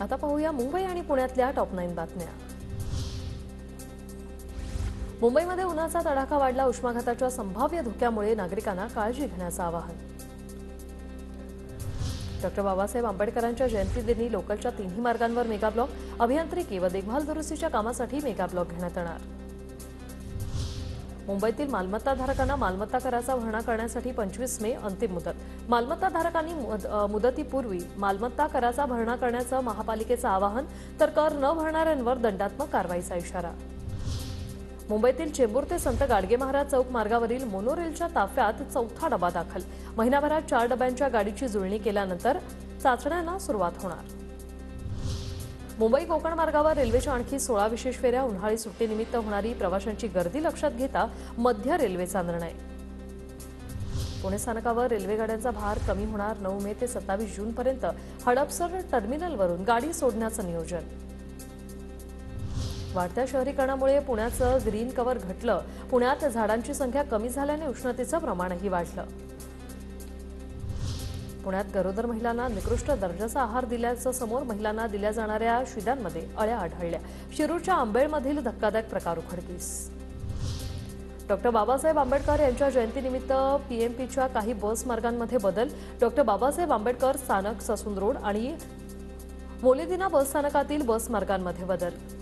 आता पाहूया मुंबई आणि पुण्यातल्या टॉप 9 बातम्या। मुंबईमध्ये उन्हाचा तडाखा वाढला। उष्माघाताच्या संभाव्य धोक्यामुळे नागरिकांना काळजी घेण्याचं आवाहन। डॉ. बाबासाहेब आंबेडकरांच्या जयंतीदिनी लोकलच्या तिन्ही मार्गांवर मेगा ब्लॉक। अभियांत्रिकी व देखभाल दुरुस्तीच्या कामासाठी मेगा ब्लॉक घेण्यात येणार। मुंबईतील मालमत्ताधारकांना मालमत्ता कराचा भरणा करण्यासाठी 25 मे अंतिम मुदत। मालमत्ताधारकांनी मुदतीपूर्वी मालमत्ता कराचा भरणा करण्याचं महापालिकेचं आवाहन, तर कर न भरणाऱ्यांवर दंडात्मक कारवाईचा इशारा। मुंबईतील चेंबूर ते संत गाडगे महाराज चौक मार्गावरील मोनोरेलच्या ताफ्यात चौथा डबा दाखल। महिनाभरात 4 डब्यांच्या गाडीची जुळणी केल्यानंतर चाचण्यांना सुरुवात होणार। मुंबई कोकण मार्गावर रेल्वेच्या आणखी 16 विशेष फेऱ्या। उन्हाळी सुट्टीनिमित्त होणारी प्रवाशांची गर्दी लक्षात घेता मध्य रेल्वेचा निर्णय। पुणे स्थानकावर रेल्वे गाड्यांचा भार कमी होणार। 9 मे ते 27 जून पर्यंत हडपसर टर्मिनलवरून गाडी सोडण्याचं नियोजन। वाढत्या शहरीकरणामुळे पुण्याचं ग्रीन कव्हर घटलं। पुण्यात झाडांची संख्या कमी झाल्याने उष्णतेचं प्रमाणही वाढलं। पुण्यात गरोदर महिलांना निकृष्ट दर्जाचा आहार दिल्याचं समोर। महिलांना दिल्या जाणाऱ्या शिद्यांमध्ये अळ्या आढळल्या। शिरूरच्या आंबेळमधील धक्कादायक प्रकार उघडकीस। डॉ. बाबासाहेब आंबेडकर यांच्या जयंतीनिमित्त पीएमपीच्या काही बस मार्गांमध्ये बदल। डॉ. बाबासाहेब आंबेडकर स्थानक, ससून रोड आणि मोलेदिना बस स्थानकातील बस मार्गांमध्ये बदल।